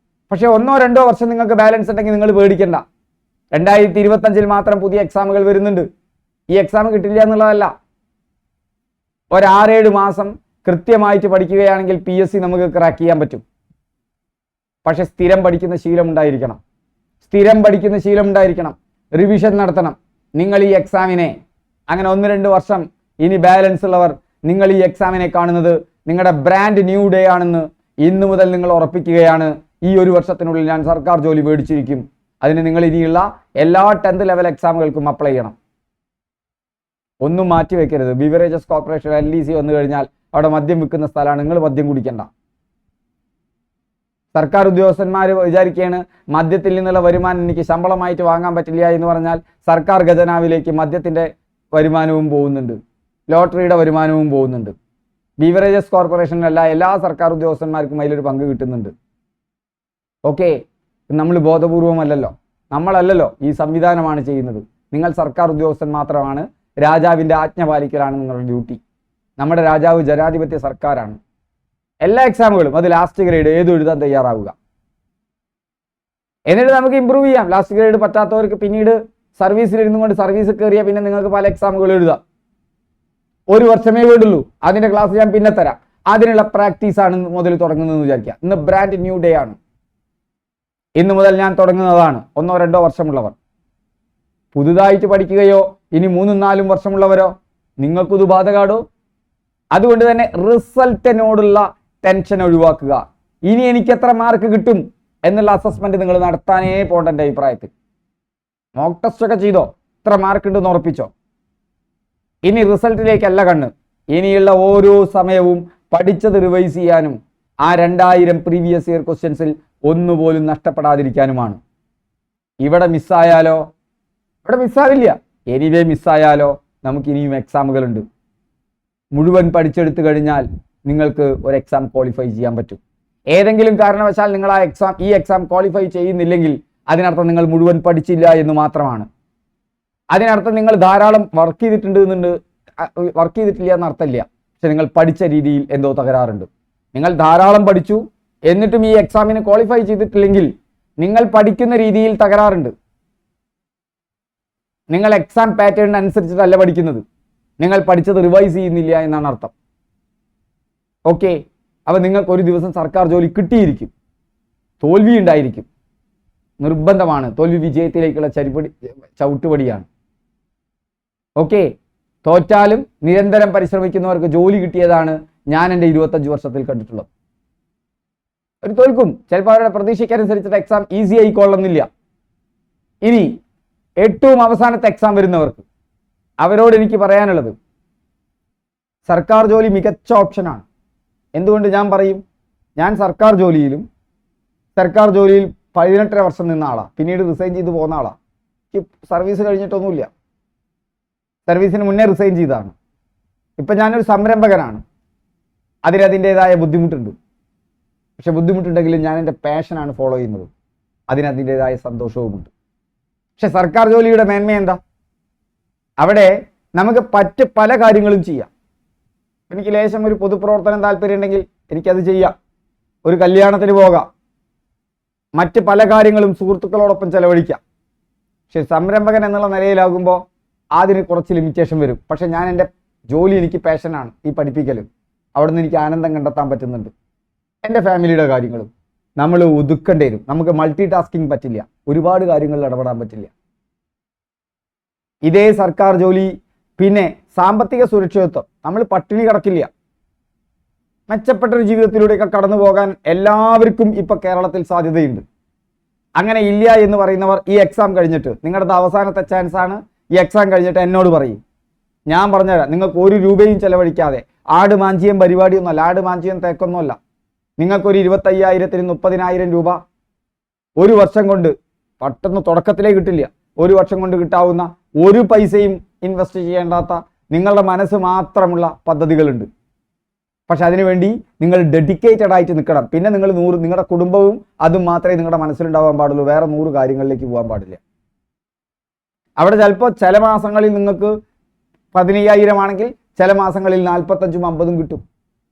A: പക്ഷേ 1-2 വർഷം നിങ്ങൾക്ക് ബാലൻസ് ഉണ്ടെങ്കിൽ നിങ്ങൾ പേടിക്കണ്ട. 2025 മാത്രം പുതിയ എക്സാമുകൾ വരുന്നുണ്ട്. ഈ എക്സാം കിട്ടില്ല എന്നുള്ളതല്ല. ഒരു 6-7 മാസം കൃത്യമായിട്ട് പഠിക്കുകയാണെങ്കിൽ PSC നമുക്ക് ക്രാക്ക് ചെയ്യാൻ പറ്റും. പക്ഷെ സ്ഥിരം പഠിക്കുന്ന ശീലം ഉണ്ടായിരിക്കണം. സ്ഥിരം പഠിക്കുന്ന ശീലം ഉണ്ടായിരിക്കണം. റിവിഷൻ നടത്തണം. നിങ്ങൾ ഈ എക്സാമിനെ അങ്ങനെ 1-2 വർഷം ഇനി ബാലൻസ് ഉള്ളവർ നിങ്ങൾ ഈ എക്സാമിനെ കാണുന്നത് നിങ്ങളുടെ ബ്രാൻഡ് ന്യൂ ഡേ ആണെന്ന് ഇന്നു മുതൽ നിങ്ങൾ ഉറപ്പിക്കുകയാണ്. ഈ 1 വർഷത്തിനുള്ളിൽ ഞാൻ സർക്കാർ ജോലി മേടിച്ചിരിക്കും. അതിന് നിങ്ങൾ ഇനിയുള്ള എല്ലാ 10th ലെവൽ എക്സാമുകൾക്കും അപ്ലൈ ചെയ്യണം. ഒന്നും മാറ്റി വെക്കരുത്. ബിവറേജസ് കോർപ്പറേഷൻ LEC വന്നു കഴിഞ്ഞാൽ അവിടെ മദ്യം വിൽക്കുന്ന സ്ഥലമാണ്. നിങ്ങൾ മദ്യം കുടിക്കണ്ട. സർക്കാർ ഉദ്യോഗസ്ഥന്മാർ വിചാരിക്കുകയാണ് മദ്യത്തിൽ നിന്നുള്ള വരുമാനം എനിക്ക് ശമ്പളമായിട്ട് വാങ്ങാൻ പറ്റില്ല എന്ന് പറഞ്ഞാൽ സർക്കാർ ഖജനാവിലേക്ക് മദ്യത്തിൻ്റെ വരുമാനവും പോകുന്നുണ്ട്, ലോട്ടറിയുടെ വരുമാനവും പോകുന്നുണ്ട്. ബീവറേജസ് കോർപ്പറേഷനിലല്ല എല്ലാ സർക്കാർ ഉദ്യോഗസ്ഥന്മാർക്കും അതിലൊരു പങ്ക് കിട്ടുന്നുണ്ട്. ഓക്കെ, നമ്മൾ ബോധപൂർവമല്ലല്ലോ, നമ്മളല്ലല്ലോ, ഈ സംവിധാനമാണ് ചെയ്യുന്നത്. നിങ്ങൾ സർക്കാർ ഉദ്യോഗസ്ഥൻ മാത്രമാണ്. രാജാവിൻ്റെ ആജ്ഞ പാലിക്കലാണ് നിങ്ങളുടെ ഡ്യൂട്ടി. നമ്മുടെ രാജാവ് ജനാധിപത്യ സർക്കാരാണ്. എല്ലാ എക്സാമുകളും അത് ലാസ്റ്റ് ഗ്രേഡ് ഏതും എഴുതാൻ തയ്യാറാവുക. എന്നിട്ട് നമുക്ക് ഇമ്പ്രൂവ് ചെയ്യാം. ലാസ്റ്റ് ഗ്രേഡ് പറ്റാത്തവർക്ക് പിന്നീട് സർവീസിലിരുന്നു കൊണ്ട് സർവീസ് കയറിയാൽ പിന്നെ നിങ്ങൾക്ക് പല എക്സാമുകൾ എഴുതാം. 1 വർഷമേ വേണ്ടുള്ളൂ. അതിൻ്റെ ക്ലാസ് ഞാൻ പിന്നെ തരാം. അതിനുള്ള പ്രാക്ടീസാണ് മുതൽ തുടങ്ങുന്നതെന്ന് വിചാരിക്കുക. ഇന്ന് ബ്രാൻഡ് ന്യൂ ഡേ ആണ്. ഇന്ന് മുതൽ ഞാൻ തുടങ്ങുന്നതാണ്. 1-2 വർഷമുള്ളവർ പുതുതായിട്ട് പഠിക്കുകയോ ഇനി 3-4 വർഷമുള്ളവരോ നിങ്ങൾക്കിത് ബാധകാടോ. അതുകൊണ്ട് തന്നെ റിസൾട്ടിനോടുള്ള ടെൻഷൻ ഒഴിവാക്കുക. ഇനി എനിക്ക് എത്ര മാർക്ക് കിട്ടും എന്നുള്ള അസസ്മെന്റ് നിങ്ങൾ നടത്താനേ പോകണ്ട. എൻ്റെ അഭിപ്രായത്തിൽ മോക്ക് ടെസ്റ്റ് ഒക്കെ ചെയ്തോ, ഇത്ര മാർക്ക് ഉണ്ടെന്ന് ഉറപ്പിച്ചോ. ഇനി റിസൾട്ടിലേക്കല്ല കണ്ണ്. ഇനിയുള്ള ഓരോ സമയവും പഠിച്ചത് റിവൈസ് ചെയ്യാനും ആ 2000 പ്രീവിയസ് ഇയർ ക്വസ്റ്റ്യൻസിൽ ഒന്നുപോലും നഷ്ടപ്പെടാതിരിക്കാനുമാണ്. ഇവിടെ മിസ്സായാലോ? ഇവിടെ മിസ്സാവില്ല. എനിവേ മിസ്സായാലോ നമുക്ക് ഇനിയും എക്സാമുകളുണ്ട്. മുഴുവൻ പഠിച്ചെടുത്തു കഴിഞ്ഞാൽ നിങ്ങൾക്ക് ഒരു എക്സാം ക്വാളിഫൈ ചെയ്യാൻ പറ്റും. ഏതെങ്കിലും കാരണവശാൽ നിങ്ങൾ ഈ എക്സാം ക്വാളിഫൈ ചെയ്യുന്നില്ലെങ്കിൽ അതിനർത്ഥം നിങ്ങൾ മുഴുവൻ പഠിച്ചില്ല എന്ന് മാത്രമാണ്. അതിനർത്ഥം നിങ്ങൾ ധാരാളം വർക്ക് ചെയ്തിട്ടില്ല എന്നർത്ഥമില്ല. പക്ഷെ നിങ്ങൾ പഠിച്ച രീതിയിൽ എന്തോ തകരാറുണ്ട്. നിങ്ങൾ ധാരാളം പഠിച്ചു എന്നിട്ടും ഈ എക്സാമിന് ക്വാളിഫൈ ചെയ്തിട്ടില്ലെങ്കിൽ നിങ്ങൾ പഠിക്കുന്ന രീതിയിൽ തകരാറുണ്ട്. നിങ്ങൾ എക്സാം പാറ്റേൺ അനുസരിച്ചിട്ടല്ല പഠിക്കുന്നത്. നിങ്ങൾ പഠിച്ചത് റിവൈസ് ചെയ്യുന്നില്ല എന്നാണ് അർത്ഥം. ഓക്കെ, അപ്പോൾ നിങ്ങൾക്ക് ഒരു ദിവസം സർക്കാർ ജോലി കിട്ടിയിരിക്കും. തോൽവി ഉണ്ടായിരിക്കും, നിർബന്ധമാണ്. തോൽവി വിജയത്തിലേക്കുള്ള ചവിട്ടുപടിയാണ്. ഓക്കെ, തോറ്റാലും നിരന്തരം പരിശ്രമിക്കുന്നവർക്ക് ജോലി കിട്ടിയതാണ് ഞാൻ എൻ്റെ 25 വർഷത്തിൽ കണ്ടിട്ടുള്ളത്. ഒരു തോൽക്കും, ചിലപ്പോൾ അവരുടെ പ്രതീക്ഷയ്ക്കനുസരിച്ചിട്ട് എക്സാം ഈസി ആയിക്കൊള്ളുന്നില്ല. ഇനി ഏറ്റവും അവസാനത്തെ എക്സാം വരുന്നവർക്ക് അവരോട് എനിക്ക് പറയാനുള്ളത്, സർക്കാർ ജോലി മികച്ച ഓപ്ഷനാണ്. എന്തുകൊണ്ട് ഞാൻ പറയും? ഞാൻ സർക്കാർ ജോലിയിൽ 18 വർഷം നിന്ന ആളാണ്. പിന്നീട് റിസൈൻ ചെയ്ത് പോകുന്ന ആളാണ്. സർവീസ് കഴിഞ്ഞിട്ടൊന്നുമില്ല. സർവീസിന് മുന്നേ റിസൈൻ ചെയ്തതാണ്. ഇപ്പം ഞാനൊരു സംരംഭകനാണ്. അതിൻ്റെതായ ബുദ്ധിമുട്ടുണ്ട്. പക്ഷെ ബുദ്ധിമുട്ടുണ്ടെങ്കിലും ഞാൻ എൻ്റെ പാഷനാണ് ഫോളോ ചെയ്യുന്നത്. അതിൻ്റെതായ സന്തോഷവുമുണ്ട്. പക്ഷെ സർക്കാർ ജോലിയുടെ മേന്മ എന്താ? അവിടെ നമുക്ക് പല കാര്യങ്ങളും ചെയ്യാം. എനിക്ക് ലേശം ഒരു പൊതുപ്രവർത്തനം താല്പര്യം ഉണ്ടെങ്കിൽ എനിക്കത് ചെയ്യാം. ഒരു കല്യാണത്തിന് പോകാം. മറ്റ് പല കാര്യങ്ങളും സുഹൃത്തുക്കളോടൊപ്പം ചെലവഴിക്കാം. പക്ഷെ സംരംഭകൻ എന്നുള്ള നിലയിലാകുമ്പോൾ അതിന് കുറച്ച് ലിമിറ്റേഷൻ വരും. പക്ഷെ ഞാൻ എൻ്റെ ജോലി എനിക്ക് പാഷനാണ്, ഈ പഠിപ്പിക്കലും. അവിടെ നിന്ന് എനിക്ക് ആനന്ദം കണ്ടെത്താൻ പറ്റുന്നുണ്ട്. എൻ്റെ ഫാമിലിയുടെ കാര്യങ്ങളും നമ്മൾ ഒതുക്കേണ്ടി വരും. നമുക്ക് മൾട്ടി ടാസ്കിങ് പറ്റില്ല. ഒരുപാട് കാര്യങ്ങളിൽ ഇടപെടാൻ പറ്റില്ല. ഇതേ സർക്കാർ ജോലി പിന്നെ സാമ്പത്തിക സുരക്ഷിതത്വം, നമ്മൾ പട്ടിണി കിടക്കില്ല. മെച്ചപ്പെട്ടൊരു ജീവിതത്തിലൂടെയൊക്കെ കടന്നു പോകാൻ എല്ലാവർക്കും ഇപ്പം കേരളത്തിൽ സാധ്യതയുണ്ട്. അങ്ങനെ ഇല്ല എന്ന് പറയുന്നവർ ഈ എക്സാം കഴിഞ്ഞിട്ട്, നിങ്ങളുടെ അവസാനത്തെ ചാൻസ് ആണ്, ഈ എക്സാം കഴിഞ്ഞിട്ട് എന്നോട് പറയും. ഞാൻ പറഞ്ഞുതരാം. നിങ്ങൾക്ക് 1 രൂപയും ചെലവഴിക്കാതെ, ആട് മാഞ്ചിയം പരിപാടിയൊന്നുമല്ല, ആട് മാഞ്ചിയം തേക്കൊന്നുമല്ല. നിങ്ങൾക്കൊരു 25,000-ന് 30,000 രൂപ 1 വർഷം കൊണ്ട്, പെട്ടെന്ന് തുടക്കത്തിലേ കിട്ടില്ല, 1 വർഷം കൊണ്ട് കിട്ടാവുന്ന, ഒരു പൈസയും ഇൻവെസ്റ്റ് ചെയ്യേണ്ടാത്ത, നിങ്ങളുടെ മനസ്സ് മാത്രമുള്ള പദ്ധതികളുണ്ട്. പക്ഷെ അതിനുവേണ്ടി നിങ്ങൾ ഡെഡിക്കേറ്റഡ് ആയിട്ട് നിൽക്കണം. പിന്നെ നിങ്ങൾ നിങ്ങളുടെ കുടുംബവും അതും മാത്രമേ നിങ്ങളുടെ മനസ്സിലുണ്ടാവാൻ പാടുള്ളൂ. വേറെ 100 കാര്യങ്ങളിലേക്ക് പോകാൻ പാടില്ല. അവിടെ ചിലപ്പോൾ ചില മാസങ്ങളിൽ നിങ്ങൾക്ക് 15,000 ആണെങ്കിൽ ചില മാസങ്ങളിൽ 45,000 50,000 കിട്ടും.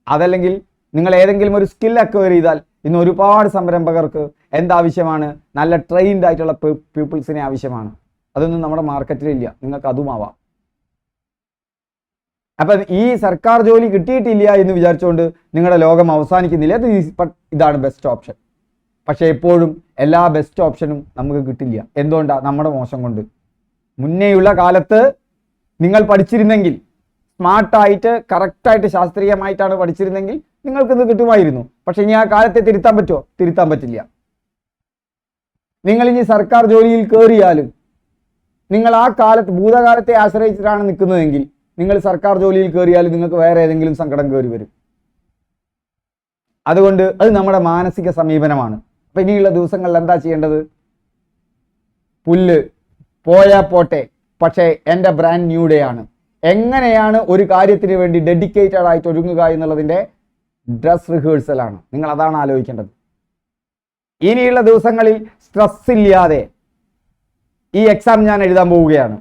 A: അതല്ലെങ്കിൽ നിങ്ങൾ ഏതെങ്കിലും ഒരു സ്കിൽ അക്വയർ ചെയ്താൽ, ഇന്ന് ഒരുപാട് സംരംഭകർക്ക് എന്താവശ്യമാണ്? നല്ല ട്രെയിൻഡ് ആയിട്ടുള്ള പീപ്പിൾസിനെ ആവശ്യമാണ്. അതൊന്നും നമ്മുടെ മാർക്കറ്റിലില്ല. നിങ്ങൾക്ക് അതുമാവാം. അപ്പം ഈ സർക്കാർ ജോലി കിട്ടിയിട്ടില്ല എന്ന് വിചാരിച്ചുകൊണ്ട് നിങ്ങളുടെ ലോകം അവസാനിക്കുന്നില്ല. ഇതാണ് ബെസ്റ്റ് ഓപ്ഷൻ. പക്ഷേ എപ്പോഴും എല്ലാ ബെസ്റ്റ് ഓപ്ഷനും നമുക്ക് കിട്ടില്ല. എന്തുകൊണ്ടാണ്? നമ്മുടെ മോശം കൊണ്ട്. മുന്നേയുള്ള കാലത്ത് നിങ്ങൾ പഠിച്ചിരുന്നെങ്കിൽ, സ്മാർട്ടായിട്ട് കറക്റ്റായിട്ട് ശാസ്ത്രീയമായിട്ടാണ് പഠിച്ചിരുന്നെങ്കിൽ നിങ്ങൾക്കിത് കിട്ടുമായിരുന്നു. പക്ഷെ ഇനി ആ കാലത്തെ തിരുത്താൻ പറ്റുമോ? തിരുത്താൻ പറ്റില്ല. നിങ്ങൾ ഇനി സർക്കാർ ജോലിയിൽ കയറിയാലും നിങ്ങൾ ആ കാലത്ത് ഭൂതകാലത്തെ ആശ്രയിച്ചിട്ടാണ് നിൽക്കുന്നതെങ്കിൽ നിങ്ങൾ സർക്കാർ ജോലിയിൽ കയറിയാലും നിങ്ങൾക്ക് വേറെ ഏതെങ്കിലും സങ്കടം കയറി വരും. അതുകൊണ്ട് അത് നമ്മുടെ മാനസിക സമീപനമാണ്. അപ്പം ഇനിയുള്ള ദിവസങ്ങളിൽ എന്താ ചെയ്യേണ്ടത്? പുല്ല് പോയാ പോട്ടെ, പക്ഷേ എൻ്റെ ബ്രാൻഡ് ന്യൂ ഡേ ആണ്. എങ്ങനെയാണ് ഒരു കാര്യത്തിന് വേണ്ടി ഡെഡിക്കേറ്റഡ് ആയിട്ട് ഒരുങ്ങുക എന്നുള്ളതിൻ്റെ ഡ്രസ് റിഹേഴ്സലാണ്. നിങ്ങൾ അതാണ് ആലോചിക്കേണ്ടത്. ഇനിയുള്ള ദിവസങ്ങളിൽ സ്ട്രെസ് ഇല്ലാതെ ഈ എക്സാം ഞാൻ എഴുതാൻ പോവുകയാണ്.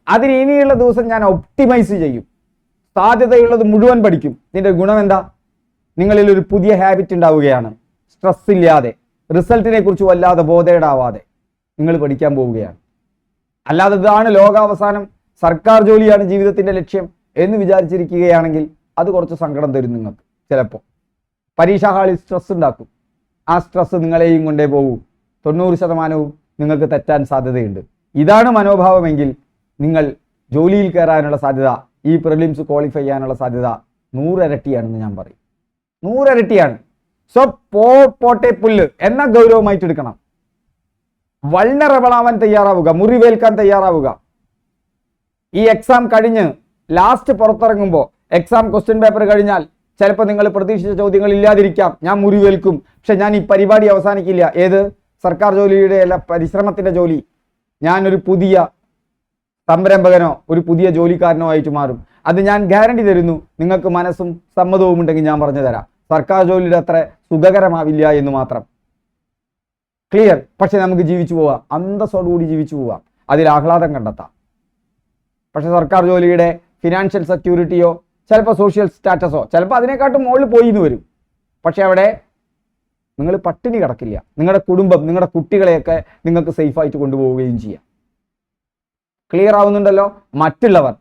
A: അതിന് ഇനിയുള്ള ദിവസം ഞാൻ ഒപ്റ്റിമൈസ് ചെയ്യും. സാധ്യതയുള്ളത് മുഴുവൻ പഠിക്കും. ഇതിൻ്റെ ഗുണം എന്താ? നിങ്ങളിൽ ഒരു പുതിയ ഹാബിറ്റ് ഉണ്ടാവുകയാണ്. സ്ട്രെസ് ഇല്ലാതെ, റിസൾട്ടിനെ കുറിച്ച് വല്ലാതെ ബോധേടാവാതെ നിങ്ങൾ പഠിക്കാൻ പോവുകയാണ്. അല്ലാതെ ഇതാണ് ലോകാവസാനം, സർക്കാർ ജോലിയാണ് ജീവിതത്തിൻ്റെ ലക്ഷ്യം എന്ന് വിചാരിച്ചിരിക്കുകയാണെങ്കിൽ അത് കുറച്ച് സങ്കടം തരും നിങ്ങൾക്ക്. ചിലപ്പോൾ പരീക്ഷാ ഹാളിൽ സ്ട്രെസ് ഉണ്ടാക്കും. ആ സ്ട്രെസ് നിങ്ങളെയും കൊണ്ടേ പോകൂ. 90% നിങ്ങൾക്ക് തെറ്റാൻ സാധ്യതയുണ്ട്. ഇതാണ് മനോഭാവമെങ്കിൽ നിങ്ങൾ ജോലിയിൽ കയറാനുള്ള സാധ്യത, ഈ പ്രിലിംസ് ക്വാളിഫൈ ചെയ്യാനുള്ള സാധ്യത 100 ഇരട്ടിയാണെന്ന് ഞാൻ പറയും. 100 ഇരട്ടിയാണ്. സോ പോട്ടെ പുല്ല് എന്ന ഗൗരവമായിട്ട് എടുക്കണം. വൾണറബിൾ ആവാൻ തയ്യാറാവുക, മുറിവേൽക്കാൻ തയ്യാറാവുക. ഈ എക്സാം കഴിഞ്ഞ് ലാസ്റ്റ് പുറത്തിറങ്ങുമ്പോൾ, എക്സാം ക്വസ്റ്റ്യൻ പേപ്പർ കഴിഞ്ഞാൽ ചിലപ്പോൾ നിങ്ങൾ പ്രതീക്ഷിച്ച ചോദ്യങ്ങൾ ഇല്ലാതിരിക്കാം. ഞാൻ മുറിവേൽക്കും, പക്ഷെ ഞാൻ ഈ പരിപാടി അവസാനിക്കില്ല. ഏത്? സർക്കാർ ജോലിയുടെ അല്ല, പരിശ്രമത്തിൻ്റെ ജോലി. ഞാനൊരു പുതിയ സംരംഭകനോ ഒരു പുതിയ ജോലിക്കാരനോ ആയിട്ട് മാറും. അത് ഞാൻ ഗ്യാരണ്ടി തരുന്നു. നിങ്ങൾക്ക് മനസ്സും സമ്മതവും ഉണ്ടെങ്കിൽ ഞാൻ പറഞ്ഞു തരാം. സർക്കാർ ജോലിയുടെ അത്ര സുഖകരമാവില്ല എന്ന് മാത്രം. ക്ലിയർ? പക്ഷെ നമുക്ക് ജീവിച്ചു പോവാം, അന്തസ്സോടുകൂടി ജീവിച്ചു പോവാം, അതിൽ ആഹ്ലാദം കണ്ടെത്താം. പക്ഷെ സർക്കാർ ജോലിയുടെ ഫിനാൻഷ്യൽ സെക്യൂരിറ്റിയോ ചിലപ്പോൾ സോഷ്യൽ സ്റ്റാറ്റസോ ചിലപ്പോൾ അതിനെക്കാട്ടും മുകളിൽ പോയി എന്ന് വരും. പക്ഷെ അവിടെ നിങ്ങൾ പട്ടിണി കിടക്കില്ല. നിങ്ങളുടെ കുടുംബം, നിങ്ങളുടെ കുട്ടികളെയൊക്കെ നിങ്ങൾക്ക് സേഫായിട്ട് കൊണ്ടുപോവുകയും ചെയ്യാം. ക്ലിയർ ആവുന്നുണ്ടല്ലോ? മറ്റുള്ളവർ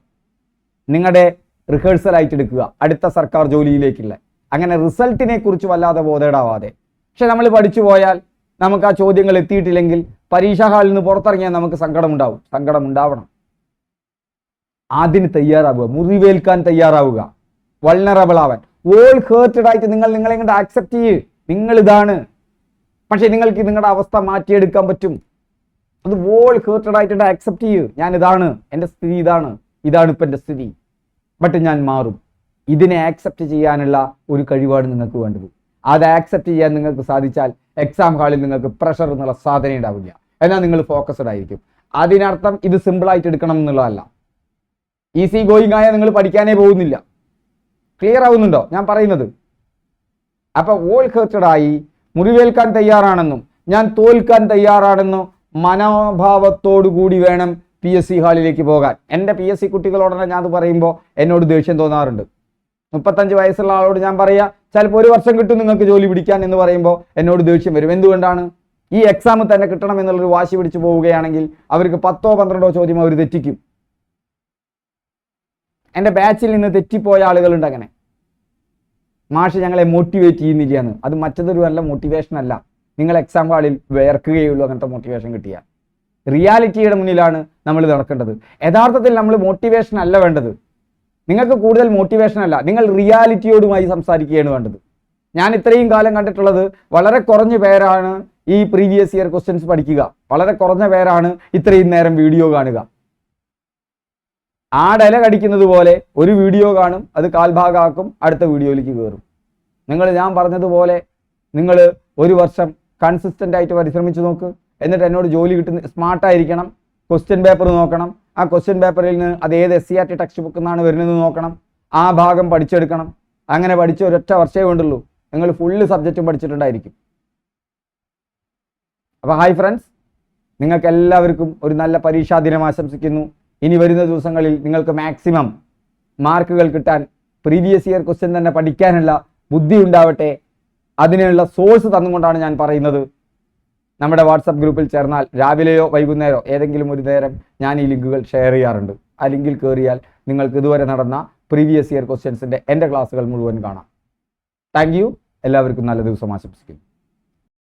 A: നിങ്ങളുടെ റിഹേഴ്സലായിട്ട് എടുക്കുക അടുത്ത സർക്കാർ ജോലിയിലേക്കുള്ള. അങ്ങനെ റിസൾട്ടിനെ കുറിച്ച് വല്ലാതെ ബോധേടാവാതെ. പക്ഷെ നമ്മൾ പഠിച്ചു പോയാൽ, നമുക്ക് ആ ചോദ്യങ്ങൾ എത്തിയിട്ടില്ലെങ്കിൽ പരീക്ഷാ ഹാളിൽ നിന്ന് പുറത്തിറങ്ങിയാൽ നമുക്ക് സങ്കടമുണ്ടാവും. സങ്കടം ഉണ്ടാവണം. അതിന് തയ്യാറാവുക, മുറിവേൽക്കാൻ തയ്യാറാവുക, വൾണറബിൾ ആവാൻ. ഓൾ ഹേർട്ടഡ് ആയിട്ട് നിങ്ങളെ കൊണ്ട് ആക്സെപ്റ്റ് ചെയ്യ്. നിങ്ങൾ ഇതാണ്. പക്ഷെ നിങ്ങൾക്ക് നിങ്ങളുടെ അവസ്ഥ മാറ്റിയെടുക്കാൻ പറ്റും. അത് ഓൾ ഹേർട്ടഡ് ആയിട്ട് ആക്സെപ്റ്റ് ചെയ്യ്. ഞാൻ ഇതാണ്, എൻ്റെ സ്ഥിതി ഇതാണ് ഇപ്പം എൻ്റെ സ്ഥിതി, ബട്ട് ഞാൻ മാറും. ഇതിനെ ആക്സെപ്റ്റ് ചെയ്യാനുള്ള ഒരു കഴിവാണ് നിങ്ങൾക്ക് വേണ്ടത്. അത് ആക്സെപ്റ്റ് ചെയ്യാൻ നിങ്ങൾക്ക് സാധിച്ചാൽ എക്സാം ഹാളിൽ നിങ്ങൾക്ക് പ്രഷർ എന്നുള്ള സാധനം ഉണ്ടാവില്ല. എന്നാൽ നിങ്ങൾ ഫോക്കസ്ഡ് ആയിരിക്കും. അതിനർത്ഥം ഇത് സിമ്പിളായിട്ട് എടുക്കണം എന്നുള്ളതല്ല. ഈസി ഗോയിങ് ആയാൽ നിങ്ങൾ പഠിക്കാനേ പോകുന്നില്ല. ക്ലിയർ ആവുന്നുണ്ടോ ഞാൻ പറയുന്നത്? അപ്പൊ ഓൾ ഹേർട്ടഡ് ആയി മുറിവേൽക്കാൻ തയ്യാറാണെന്നും ഞാൻ തോൽക്കാൻ തയ്യാറാണെന്നും മനോഭാവത്തോടു കൂടി വേണം PSC ഹാളിലേക്ക് പോകാൻ. എൻ്റെ PSC കുട്ടികളോടാണ് ഞാൻ അത് പറയുമ്പോൾ എന്നോട് ദേഷ്യം തോന്നാറുണ്ട്. 35 വയസ്സുള്ള ആളോട് ഞാൻ പറയാ ചിലപ്പോൾ 1 വർഷം കിട്ടും നിങ്ങൾക്ക് ജോലി പിടിക്കാൻ എന്ന് പറയുമ്പോൾ എന്നോട് ദേഷ്യം വരും. എന്തുകൊണ്ടാണ്? ഈ എക്സാമിൽ തന്നെ കിട്ടണം എന്നുള്ളൊരു വാശി പിടിച്ചു പോവുകയാണെങ്കിൽ അവർക്ക് 10ഓ 12ഓ ചോദ്യം അവർ തെറ്റിക്കും. എൻ്റെ ബാച്ചിൽ നിന്ന് തെറ്റിപ്പോയ ആളുകളുണ്ട്. അങ്ങനെ മാഷ് ഞങ്ങളെ മോട്ടിവേറ്റ് ചെയ്യുന്നില്ല എന്ന്. അത് മറ്റതൊരു നല്ല മോട്ടിവേഷൻ അല്ല. നിങ്ങൾ എക്സാം ഹാളിൽ വേർക്കുകയുള്ളൂ അങ്ങനത്തെ മോട്ടിവേഷൻ കിട്ടിയാൽ. റിയാലിറ്റിയുടെ മുന്നിലാണ് നമ്മൾ നടക്കേണ്ടത്. യഥാർത്ഥത്തിൽ നമ്മൾ മോട്ടിവേഷൻ അല്ല വേണ്ടത്. നിങ്ങൾക്ക് കൂടുതൽ മോട്ടിവേഷൻ അല്ല, നിങ്ങൾ റിയാലിറ്റിയോടുമായി സംസാരിക്കുകയാണ് വേണ്ടത്. ഞാൻ ഇത്രയും കാലം കണ്ടിട്ടുള്ളത് വളരെ കുറഞ്ഞ പേരാണ് ഈ പ്രീവിയസ് ഇയർ ക്വസ്റ്റ്യൻസ് പഠിക്കുക. വളരെ കുറഞ്ഞ പേരാണ് ഇത്രയും നേരം വീഡിയോ കാണുക. ആടല കടിക്കുന്നത് പോലെ ഒരു വീഡിയോ കാണും, അത് കാൽഭാഗമാക്കും, അടുത്ത വീഡിയോയിലേക്ക് കയറും. ഞാൻ പറഞ്ഞതുപോലെ നിങ്ങൾ 1 വർഷം കൺസിസ്റ്റൻ്റ് ആയിട്ട് പരിശ്രമിച്ച് നോക്ക്. എന്നിട്ട് എന്നോട് ജോലി കിട്ടുന്ന സ്മാർട്ടായിരിക്കണം. ക്വസ്റ്റ്യൻ പേപ്പർ നോക്കണം. ആ ക്വസ്റ്റ്യൻ പേപ്പറിൽ നിന്ന് അത് ഏത് SCERT ടെക്സ്റ്റ് ബുക്കിൽ നിന്നാണ് വരുന്നത് നോക്കണം. ആ ഭാഗം പഠിച്ചെടുക്കണം. അങ്ങനെ പഠിച്ച ഒരൊറ്റ വർഷമേ വേണ്ടുള്ളൂ, നിങ്ങൾ ഫുള്ള് സബ്ജക്റ്റും പഠിച്ചിട്ടുണ്ടായിരിക്കും. അപ്പോൾ ഹായ് ഫ്രണ്ട്സ്, നിങ്ങൾക്ക് എല്ലാവർക്കും ഒരു നല്ല പരീക്ഷാ ദിനം ആശംസിക്കുന്നു. ഇനി വരുന്ന ദിവസങ്ങളിൽ നിങ്ങൾക്ക് മാക്സിമം മാർക്കുകൾ കിട്ടാൻ പ്രീവിയസ് ഇയർ ക്വസ്റ്റ്യൻ തന്നെ പഠിക്കാനുള്ള ബുദ്ധി ഉണ്ടാവട്ടെ. അതിനുള്ള സോഴ്സ് തന്നുകൊണ്ടാണ് ഞാൻ പറയുന്നത്. നമ്മുടെ വാട്സപ്പ് ഗ്രൂപ്പിൽ ചേർന്നാൽ രാവിലെയോ വൈകുന്നേരമോ ഏതെങ്കിലും ഒരു നേരം ഞാൻ ഈ ലിങ്കുകൾ ഷെയർ ചെയ്യാറുണ്ട്. ആ ലിങ്കിൽ കയറിയാൽ നിങ്ങൾക്ക് ഇതുവരെ നടന്ന പ്രീവിയസ് ഇയർ ക്വസ്റ്റ്യൻസിൻ്റെ എൻ്റെ ക്ലാസ്സുകൾ മുഴുവൻ കാണാം. Thank you. എല്ലാവർക്കും നല്ല ദിവസം ആശംസിക്കുന്നു.